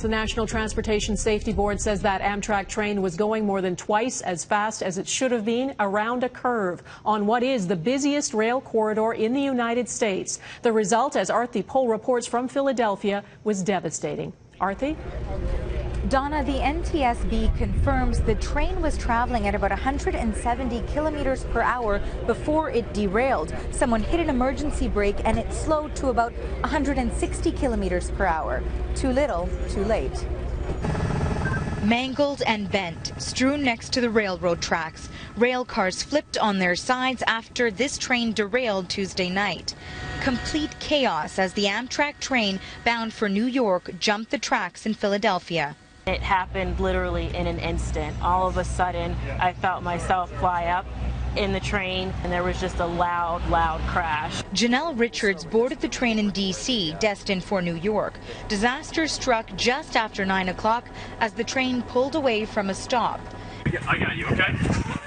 The National Transportation Safety Board says that Amtrak train was going more than twice as fast as it should have been around a curve on what is the busiest rail corridor in the United States. The result, as Arthi Pohl reports from Philadelphia, was devastating. Arthi? Donna, the NTSB confirms the train was traveling at about 170 kilometers per hour before it derailed. Someone hit an emergency brake and it slowed to about 160 kilometers per hour. Too little, too late. Mangled and bent, strewn next to the railroad tracks, rail cars flipped on their sides after this train derailed Tuesday night. Complete chaos as the Amtrak train bound for New York jumped the tracks in Philadelphia. It happened literally in an instant. All of a sudden, I felt myself fly up in the train, and there was just a loud crash. Janelle Richards boarded the train in D.C., destined for New York. Disaster struck just after 9 o'clock as the train pulled away from a stop. I got you, okay?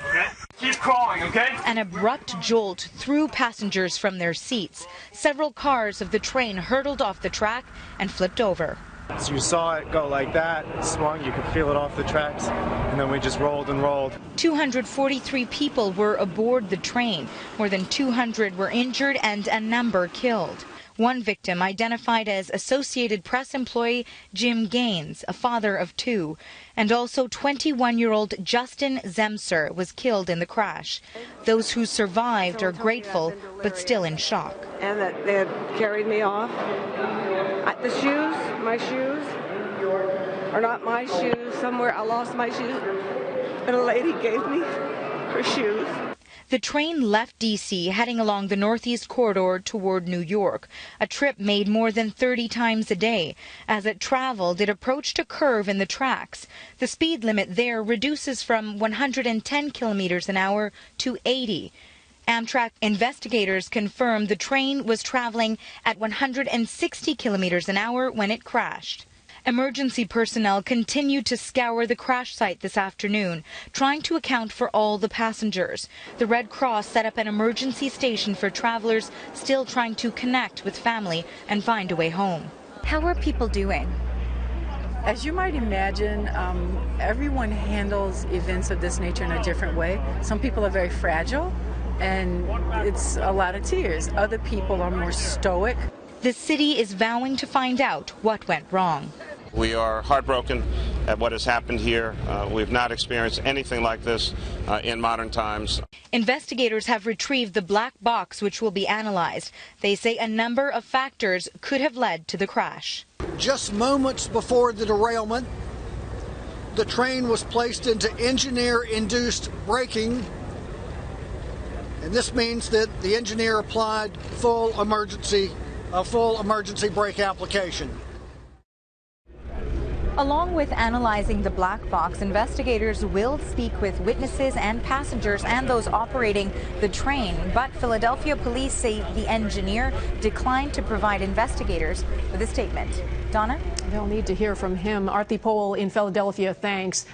Okay? Keep crawling, okay? An abrupt jolt threw passengers from their seats. Several cars of the train hurtled off the track and flipped over. So you saw it go like that, it swung, you could feel it off the tracks, and then we just rolled and rolled. 243 people were aboard the train. More than 200 were injured and a number killed. One victim identified as Associated Press employee Jim Gaines, a father of two, and also 21-year-old Justin Zemser was killed in the crash. Those who survived are grateful but still in shock. And that they had carried me off. The shoes, my shoes, are not my shoes. Somewhere I lost my shoes, and a lady gave me her shoes. The train left D.C. heading along the Northeast Corridor toward New York, a trip made more than 30 times a day. As it traveled, it approached a curve in the tracks. The speed limit there reduces from 110 kilometers an hour to 80. Amtrak investigators confirmed the train was traveling at 160 kilometers an hour when it crashed. Emergency personnel continued to scour the crash site this afternoon, trying to account for all the passengers. The Red Cross set up an emergency station for travelers still trying to connect with family and find a way home. How are people doing? As you might imagine, everyone handles events of this nature in a different way. Some people are very fragile, and it's a lot of tears. Other people are more stoic. The city is vowing to find out what went wrong. We are heartbroken at what has happened here. We've not experienced anything like this in modern times. Investigators have retrieved the black box, which will be analyzed. They say a number of factors could have led to the crash. Just moments before the derailment, the train was placed into engineer-induced braking, and this means that the engineer applied full emergency brake application. Along with analyzing the black box, investigators will speak with witnesses and passengers and those operating the train. But Philadelphia police say the engineer declined to provide investigators with a statement. Donna? They'll need to hear from him. Arthi Pohl in Philadelphia, thanks.